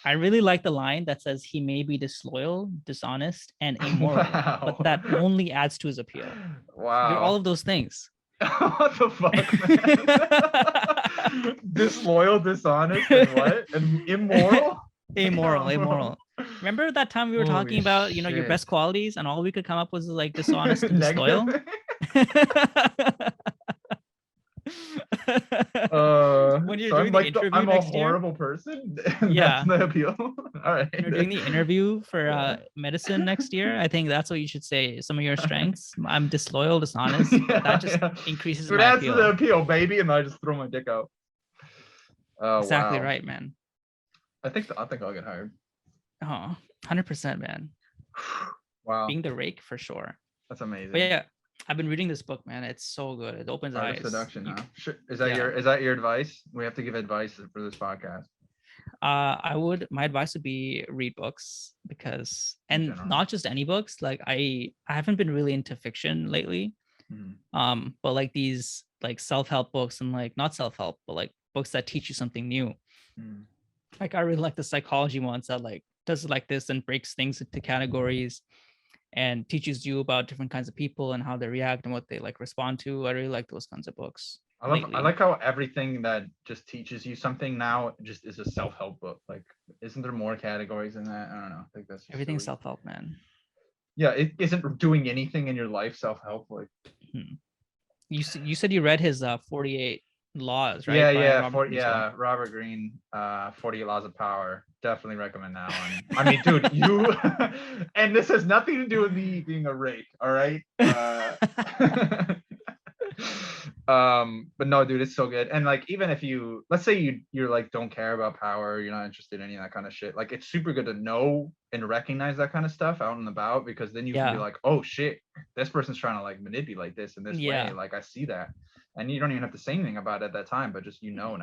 I really like the line that says he may be disloyal, dishonest, and immoral, Wow. but that only adds to his appeal. Wow. You're all of those things. What the fuck, man? Disloyal, dishonest, and what? And immoral? Amoral, Yeah, bro. amoral. Remember that time we were Holy talking about, your shit. best qualities, and all we could come up was like dishonest and disloyal? When you're doing the interview I'm a next year? horrible person. Yeah. That's the appeal. All right. When you're doing the interview for medicine next year, I think that's what you should say. Some of your strengths. I'm disloyal, dishonest. Yeah, That just yeah. increases So my that's appeal. the appeal, baby, and I just throw my dick out. Oh, Exactly wow. right, man. I think I'll get hired. Oh, 100%, man. Wow, Being the rake for sure. that's amazing. But yeah, I've been reading this book, man. It's so good. It opens Art eyes. of Seduction, You- huh? Is that yeah. your advice? We have to give advice for this podcast. My advice would be read books because, and general. not just any books. Like I haven't been really into fiction lately. Mhm. But like these like self-help books and like not self-help, but like books that teach you something new. Mm. Like I really like the psychology ones that like does it like this and breaks things into categories and teaches you about different kinds of people and how they react and what they like respond to. I really like those kinds of books. I lately. like how everything that just teaches you something now just is a self-help book. Like, isn't there more categories in that? I don't know. I think that's just Everything's silly. self-help, man. Yeah, it isn't doing anything in your life self-help. Like, You said you read his 48 laws, right? yeah, by yeah, Robert Greene. Robert Greene, 48 Laws of Power. Definitely recommend that one. I mean, dude, you and this has nothing to do with me being a rake, all right? But no, dude, it's so good. And like, even if let's say you're like don't care about power, you're not interested in any of that kind of shit, like it's super good to know and recognize that kind of stuff out and about, because then you can be Yeah. like, oh shit, this person's trying to like manipulate this in this Yeah. way. Like, I see that. And you don't even have to say anything about it at that time, but just now,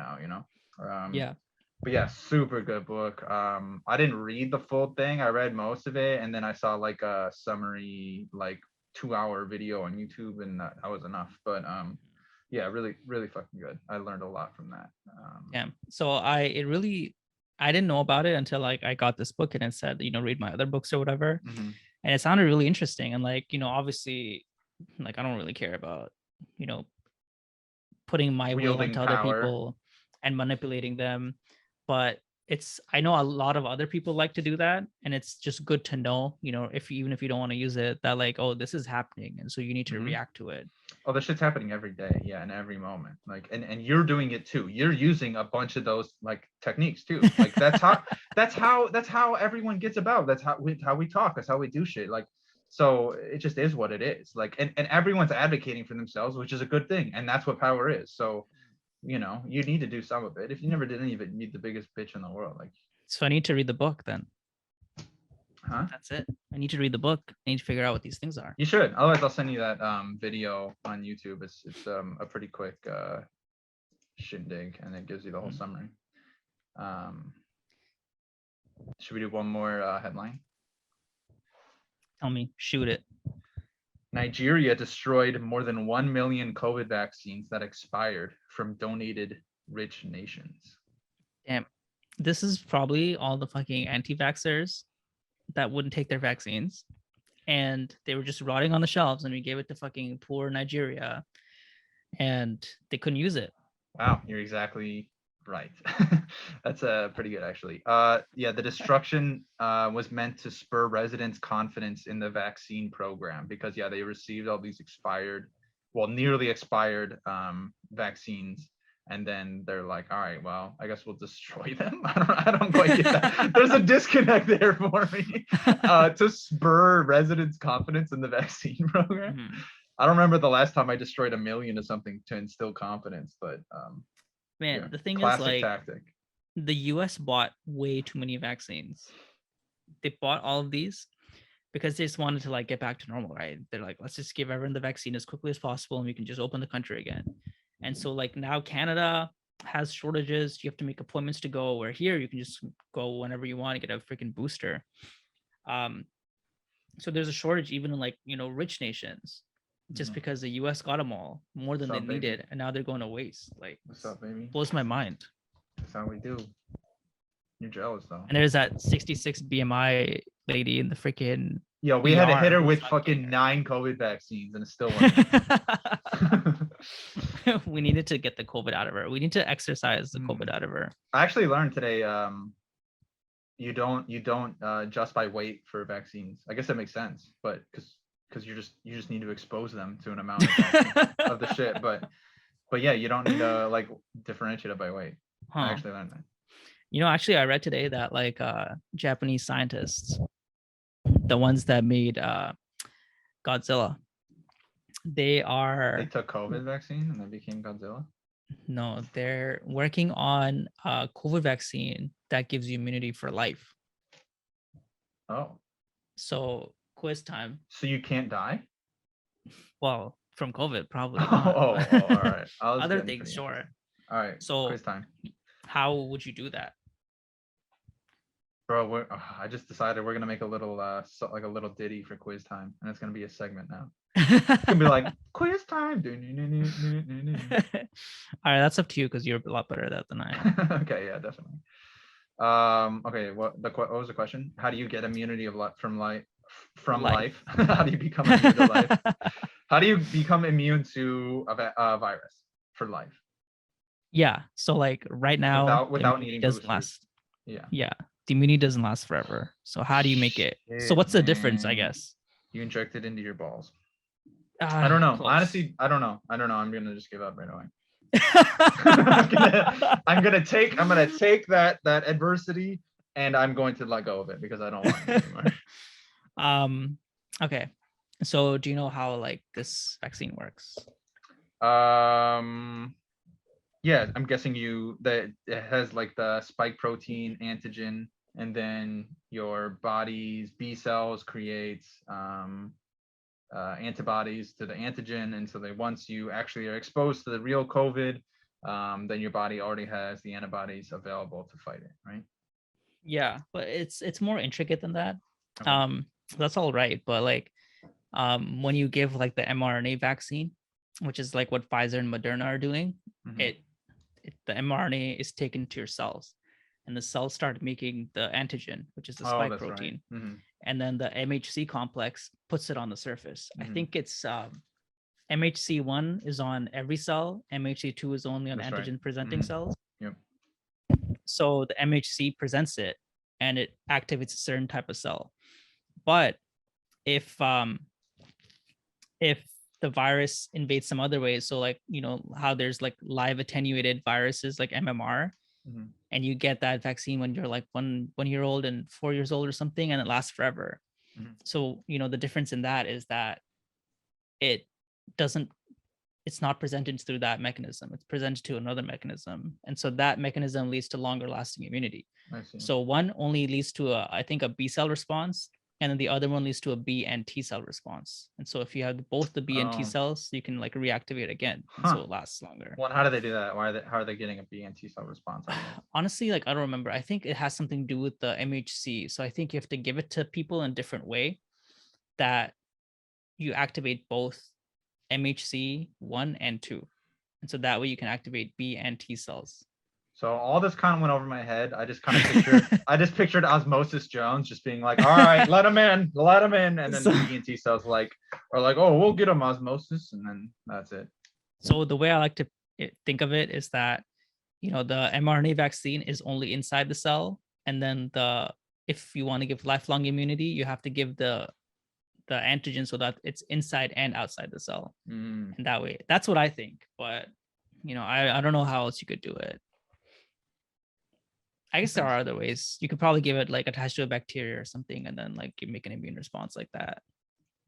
Yeah. But yeah, super good book. I didn't read the full thing. I read most of it, and then I saw like a summary, like 2-hour video on YouTube, and that was enough. But yeah, really, really fucking good. I learned a lot from that. Yeah. So I didn't know about it until like I got this book and it said, read my other books or whatever. Mhm. And it sounded really interesting. And like, obviously, like I don't really care about, putting my will Wielding into other power. people and manipulating them. But I know a lot of other people like to do that. And it's just good to know, even if you don't want to use it, that like, oh, this is happening. And so you need to Mhm. react to it. Oh, this shit's happening every day, yeah, in every moment. Like, and you're doing it too. You're using a bunch of those like techniques too. Like that's how everyone gets about. That's how we talk. That's how we do shit. Like, so it just is what it is. Like, and everyone's advocating for themselves, which is a good thing, and that's what power is. So, you know, you need to do some of it. If you never did any of it, you'd be the biggest bitch in the world. Like, So I need to read the book then. huh? That's it. I need to read the book. I need to figure out what these things are. You should. Otherwise, I'll send you that video on YouTube. It's a pretty quick shindig, and it gives you the whole summary. Should we do one more headline? Tell me, shoot it. Nigeria destroyed more than 1 million COVID vaccines that expired from donated rich nations. Damn. This is probably all the fucking anti-vaxxers that wouldn't take their vaccines, and they were just rotting on the shelves, and we gave it to fucking poor Nigeria, and they couldn't use it. Wow, you're exactly right. That's pretty good, actually. Yeah, the destruction was meant to spur residents' confidence in the vaccine program because, yeah, they received all these nearly expired vaccines. And then they're like, all right, well, I guess we'll destroy them. I don't quite get that. There's a disconnect there for me. To spur residents' confidence in the vaccine program. Mhm. I don't remember the last time I destroyed 1 million of something to instill confidence, but Man, yeah, the thing is, classic like, tactic. the US bought way too many vaccines. They bought all of these because they just wanted to like get back to normal, right? They're like, let's just give everyone the vaccine as quickly as possible and we can just open the country again. And so like now Canada has shortages. You have to make appointments to go, where here you can just go whenever you want to get a freaking booster. So there's a shortage even in like, you know, rich nations, just because the US got them all more than they needed, and now they're going to waste. Like, What's up, baby? blows my mind. That's how we do. You're jealous though. And there's that 66 BMI lady in the freaking Yo, we had to hit her ER with who's fucking 9 COVID vaccines and it still wasn't. we needed to get the COVID out of her. We need to exercise the COVID Mm. out of her. I actually learned today you don't adjust by weight for vaccines. I guess that makes sense, but because you just need to expose them to an amount of, of the shit. But yeah, you don't need to like differentiate it by weight. I Huh. actually learned that. You know, actually, I read today that like Japanese scientists, the ones that made Godzilla, they took COVID vaccine and they became Godzilla. No, they're working on a COVID vaccine that gives you immunity for life. Oh, So quiz time. so you can't die? Well, from COVID, probably. Oh, not, all but right. I was Other getting things, pretty sure. interested. All right. So- quiz time. How would you do that? Bro, I just decided we're gonna make a little like a little ditty for quiz time, and it's gonna be a segment now. It's gonna be like quiz time. All right, that's up to you because you're a lot better at that than I am. Okay, yeah, definitely. Okay, what was the question? How do you get immunity from life? How do you become immune to life? How do you become immune to a virus for life? Yeah. So like right now, without the immunity needing doesn't boosters. last. Yeah. Yeah. The immunity doesn't last forever. So how do you make it? So Shit, what's the difference, I man. guess? You inject it into your balls. I don't know. Close. Honestly, I don't know. I'm gonna just give up right away. I'm gonna take that adversity and I'm going to let go of it because I don't want it anymore. Okay. So do you know how like this vaccine works? Yeah, I'm guessing that it has like the spike protein antigen, and then your body's B cells creates antibodies to the antigen, and so once you actually are exposed to the real COVID, then your body already has the antibodies available to fight it, right? Yeah, but it's more intricate than that. Okay. That's all right, but like when you give like the mRNA vaccine, which is like what Pfizer and Moderna are doing, Mhm. the mRNA is taken to your cells, and the cells start making the antigen, which is the Oh, spike that's right. protein, Mhm. and then the MHC complex puts it on the surface. I Mhm. think it's MHC1 is on every cell, MHC2 is only on That's right. antigen presenting Mhm. cells. Yep. So the MHC presents it and it activates a certain type of cell. But if the virus invades some other ways. So like, how there's like live attenuated viruses like MMR, Mhm. and you get that vaccine when you're like 1 year old and 4 years old or something, and it lasts forever. Mhm. So, the difference in that is that it doesn't, it's not presented through that mechanism. It's presented to another mechanism. And so that mechanism leads to longer lasting immunity. I see. So one only leads to I think a B cell response, and then the other one leads to a B and T cell response. And so if you have both the B and T Oh. cells, you can like reactivate again. And Huh. so it lasts longer. Well, how do they do that? How are they getting a B and T cell response? Honestly, like I don't remember. I think it has something to do with the MHC. So I think you have to give it to people in a different way that you activate both MHC 1 and 2. And so that way you can activate B and T cells. So all this kind of went over my head. I just kind of pictured Osmosis Jones just being like, all right, let him in. And then the B and T cells are like, oh, we'll get him osmosis. And then that's it. So the way I like to think of it is that, the mRNA vaccine is only inside the cell. And then if you want to give lifelong immunity, you have to give the antigen so that it's inside and outside the cell. And that way, that's what I think. But, I don't know how else you could do it. I guess there are other ways. You could probably give it like attached to a bacteria or something, and then like you make an immune response like that.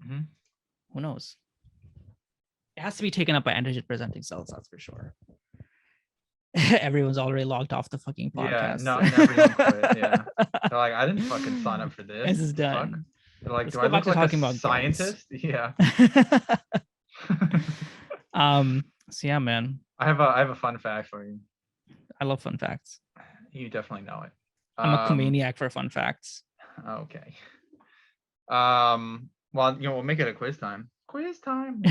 Mhm. Who knows? It has to be taken up by antigen presenting cells, that's for sure. Everyone's already logged off the fucking podcast. Yeah, no, everyone quit. Yeah, they're like, I didn't fucking sign up for this. This is done. Fuck. They're like, Let's do go I back look to like talking a about scientist? Yeah. So yeah, man, I have a fun fact for you. I love fun facts. You definitely know it. I'm a comaniac for fun facts. Okay. Well, we'll make it a quiz time. Quiz time.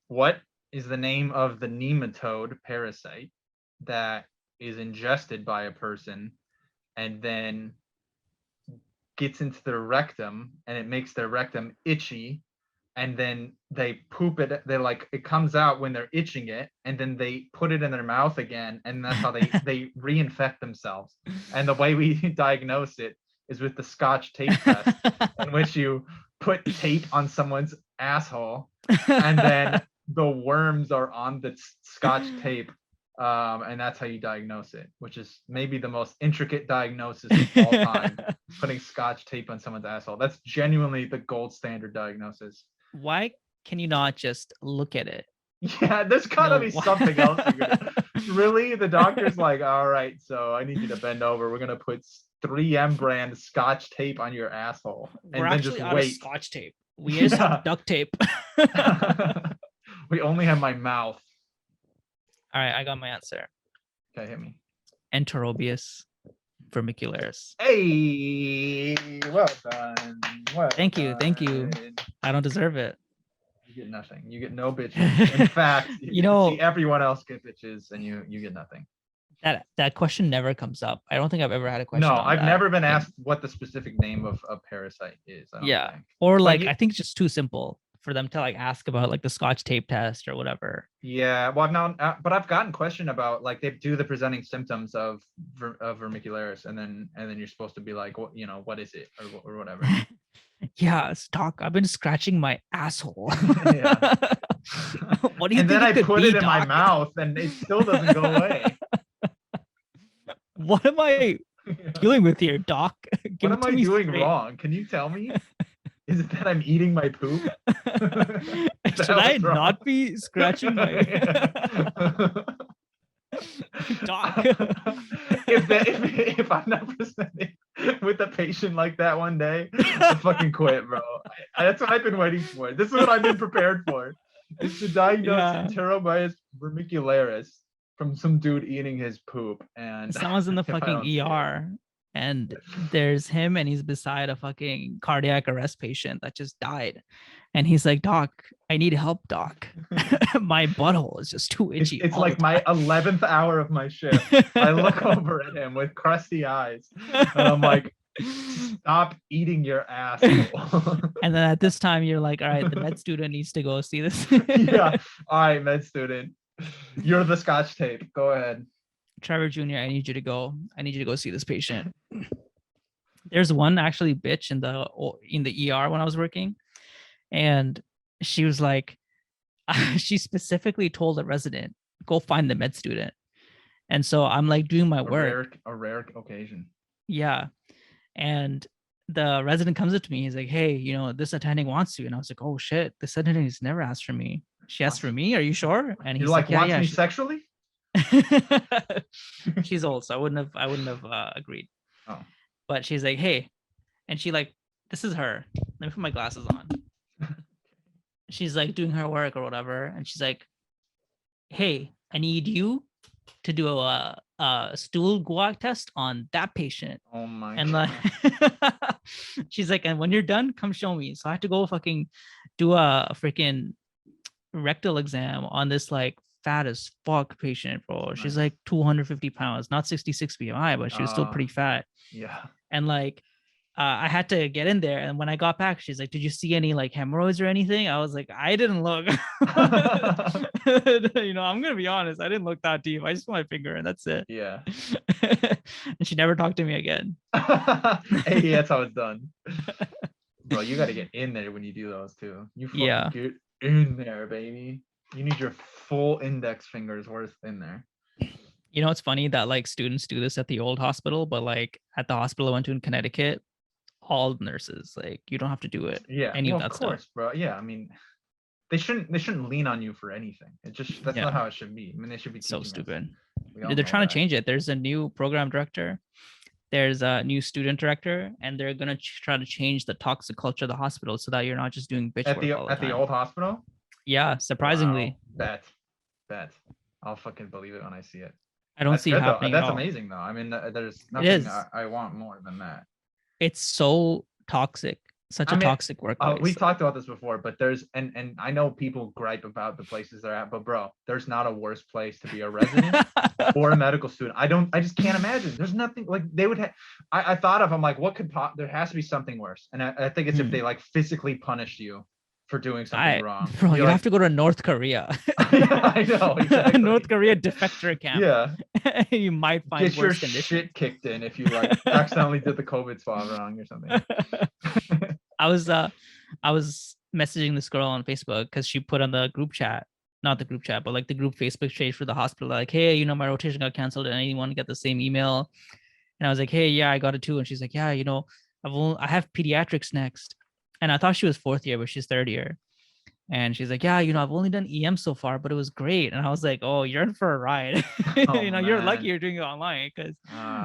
What is the name of the nematode parasite that is ingested by a person and then gets into their rectum and it makes their rectum itchy, and then they poop it, it comes out when they're itching it, and then they put it in their mouth again, and that's how they reinfect themselves. And the way we diagnose it is with the Scotch tape test, in which you put tape on someone's asshole, and then the worms are on the Scotch tape, and that's how you diagnose it, which is maybe the most intricate diagnosis of all time. Putting Scotch tape on someone's asshole. That's genuinely the gold standard diagnosis. Why can you not just look at it? Yeah, there's gotta be something else you're gonna. Really? The doctor's like, all right, so I need you to bend over. We're gonna put 3M brand Scotch tape on your asshole, and We're then actually just out wait. of Scotch tape. We just have duct tape. We only have my mouth. All right, I got my answer. Okay, hit me. Enterobius vermicularis. Hey, well done. Well Thank you. done. I don't deserve it. You get nothing. You get no bitches. In fact, You know- see everyone else get bitches, and you get nothing. That question never comes up. I don't think I've ever had a question. No, on I've that. never been asked what the specific name of a parasite is. I don't Yeah. think. Or But like you- I think it's just too simple for them to like ask about like the Scotch tape test or whatever. Yeah, well, no, but I've gotten question about like they do the presenting symptoms of vermicularis, and then you're supposed to be like, what what is it or whatever. Yeah, Doc, I've been scratching my asshole. Yeah. What do you And think then I could put be, it in my Doc? mouth, and it still doesn't go away. What am I dealing with here, Doc? Give What it am to I me doing straight. wrong? Can you tell me? Is it that I'm eating my poop? Should I was wrong. not be scratching my Doc? if I'm not presenting with a patient like that one day, I fucking quit, bro. That's what I've been waiting for. This is what I've been prepared for. Is to diagnose Yeah. Enterobius vermicularis from some dude eating his poop, and Someone's in the if I fucking don't see it. ER and there's him and he's beside a fucking cardiac arrest patient that just died. And he's like, Doc, I need help, Doc. My butthole is just too It's, itchy. it's all like the my 11th hour of my shift. I look over at him with crusty eyes, and I'm like, stop eating your asshole. And then at this time, you're like, all right, the med student needs to go see this. Yeah. All right, med student. You're the Scotch tape. Go ahead. Trevor Jr., I need you to go. I need you to go see this patient. There's one actually bitch in the ER when I was working, and she was like, she specifically told the resident, go find the med student. And so I'm like doing my work. A rare occasion. Yeah. And the resident comes up to me. He's like, hey, you know, this attending wants you. And I was like, oh shit, this attending has never asked for me. She asked for me. Are you sure? And he's You're like, yeah, wants yeah. me sexually? She's old, so I wouldn't have agreed. Oh. But she's like, hey, and she like, this is her. Let me put my glasses on. She's like doing her work or whatever, and she's like, hey, I need you to do a stool guac test on that patient. Oh my And god. like, she's like, and when you're done, come show me. So I had to go fucking do a freaking rectal exam on this like fat as fuck patient, bro. She's like 250 pounds, not 66 BMI, but she was still pretty fat. Yeah. And like, I had to get in there. And when I got back, she's like, did you see any like hemorrhoids or anything? I was like, I didn't look. You know, I'm going to be honest. I didn't look that deep. I just put my finger and that's it. Yeah. And she never talked to me again. Hey, that's how it's done. Bro, you got to get in there when you do those too. You fucking get in there, baby. You need your full index fingers worth in there. You know, it's funny that like students do this at the old hospital, but like at the hospital I went to in Connecticut, all nurses, like you don't have to do it. Yeah, any well, of that course, stuff, bro. Yeah, I mean, they shouldn't lean on you for anything. It just that's not how it should be. I mean, they should be so teaching us. stupid. They're trying to change it. There's a new program director, there's a new student director, and they're gonna try to change the toxic culture of the hospital so that you're not just doing bitch work all the time. The old hospital. Yeah, surprisingly. Wow. Bet I'll fucking believe it when I see it. I don't see it happening. That's amazing though. I mean, there's nothing I want more than that. It's so toxic, such a toxic workplace. We talked about this before, but there's and I know people gripe about the places they're at, but bro, there's not a worse place to be a resident or a medical student. I just can't imagine. There's nothing like they would have. I thought of, I'm like, what could there has to be something worse, and I think it's if they like physically punished you for doing something wrong. Bro, you have to go to North Korea. Yeah, I know, exactly. North Korea defector camp. Yeah. You might find get worse your conditions. shit kicked in if you like accidentally did the COVID swab wrong or something. I was messaging this girl on Facebook because she put on the group chat, not the group chat, but like the group Facebook page for the hospital, like, hey, you know, my rotation got canceled and anyone get the same email. And I was like, hey, yeah, I got it too. And she's like, yeah, you know, I have pediatrics next. And I thought she was fourth year, but she's third year. And she's like, yeah, you know, I've only done EM so far, but it was great. And I was like, oh, you're in for a ride. You know, you're lucky you're doing it online because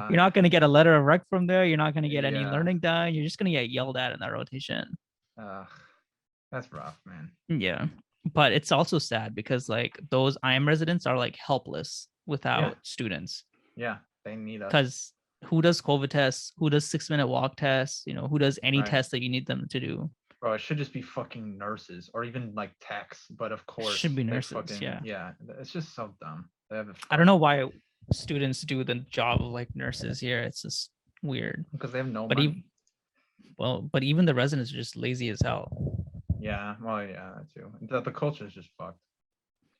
you're not going to get a letter of rec from there. You're not going to get any learning done. You're just going to get yelled at in that rotation. That's rough, man. Yeah. But it's also sad because like those IM residents are like helpless without students. Yeah, they need us. Because who does COVID tests? Who does 6-minute walk tests? You know, who does any test that you need them to do? Bro, it should just be fucking nurses or even like techs, but of course it should be nurses. Yeah, it's just so dumb. I don't know why students do the job of like nurses here. It's just weird because they have no money. But even the residents are just lazy as hell. Yeah, well, yeah, that too. The culture is just fucked.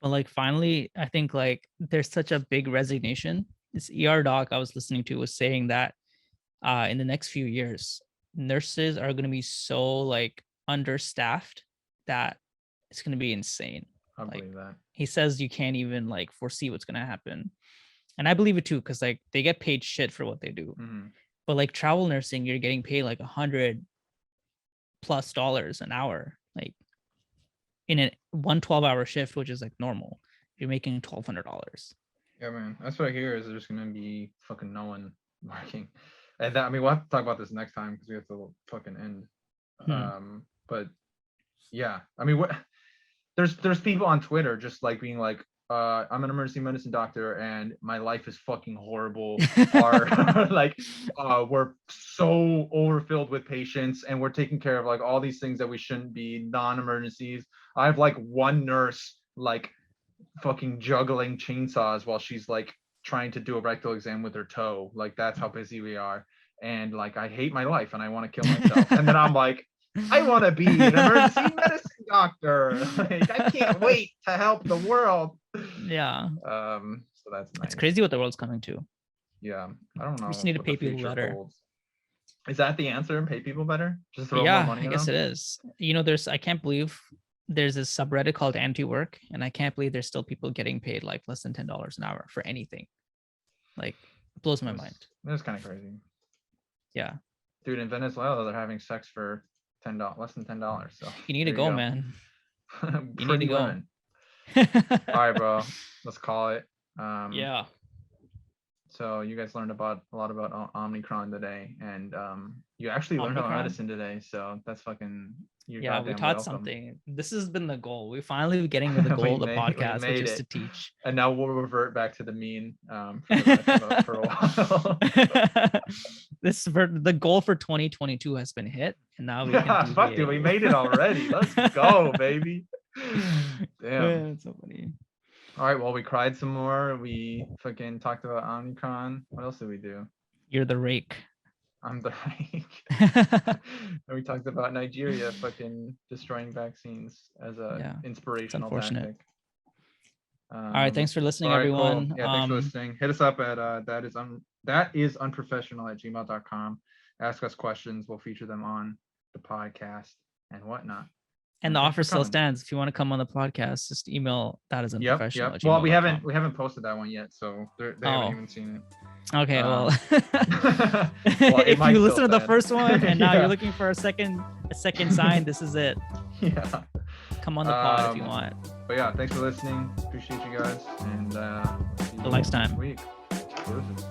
But like finally, I think like there's such a big resignation. This ER doc I was listening to was saying that in the next few years, nurses are going to be so like understaffed that it's going to be insane. I believe that. He says you can't even like foresee what's going to happen. And I believe it too, because like they get paid shit for what they do. Mm-hmm. But like travel nursing, you're getting paid like $100+ an hour. Like in a 12-hour shift, which is like normal, you're making $1,200. Yeah, man. That's what I hear is there's gonna be fucking no one working. And that, I mean, we'll have to talk about this next time because we have to fucking end. But yeah, I mean, what there's people on Twitter just like being like, I'm an emergency medicine doctor and my life is fucking horrible. Like, we're so overfilled with patients and we're taking care of like all these things that we shouldn't be, non-emergencies. I have like one nurse like fucking juggling chainsaws while she's like trying to do a rectal exam with her toe. Like, that's how busy we are. And like, I hate my life and I want to kill myself. And then I'm like, I want to be an emergency medicine doctor. Like, I can't wait to help the world. Yeah. So that's nice. It's crazy what the world's coming to. Yeah. I don't know. We just need to pay people better. Holds. Is that the answer? Pay people better? Just throw more money I guess it is. You know, I can't believe there's this subreddit called anti-work, and I can't believe there's still people getting paid like less than $10 an hour for anything. Like, it blows my mind. That's kind of crazy. Yeah. Dude, in Venezuela, they're having sex for $10, less than $10. So You need to there go, you man. You need to Pretty go. women. All right, bro. Let's call it. Yeah. So you guys learned a lot about Omicron today, and you actually learned about Omicron? medicine today. So that's fucking. You're Yeah, we goddamn taught welcome. something. This has been the goal. We're finally getting to the goal of the podcast, which is to teach. And now we'll revert back to the mean for a while. The goal for 2022 has been hit, and now we can do Fuck, dude, we made it already. Let's go, baby. Damn. That's so funny. All right, well, we cried some more. We fucking talked about Omicron. What else did we do? You're the rake. I'm the and we talked about Nigeria fucking destroying vaccines as a inspirational tactic. All right, thanks for listening, all right, everyone. cool. Yeah, thanks for listening. Hit us up at thatisunprofessional@gmail.com. Ask us questions. We'll feature them on the podcast and whatnot. And the thanks offer for still coming. stands. If you want to come on the podcast, just email thatisunprofessional. Yep. Well, we haven't posted that one yet, so they haven't even seen it. Okay, well, Well, if might you still listen to the stand. first one and now Yeah. you're looking for a second sign, this is it. Yeah. Come on the pod if you want. But yeah, thanks for listening. Appreciate you guys, and see you Till next time. week. Deuces.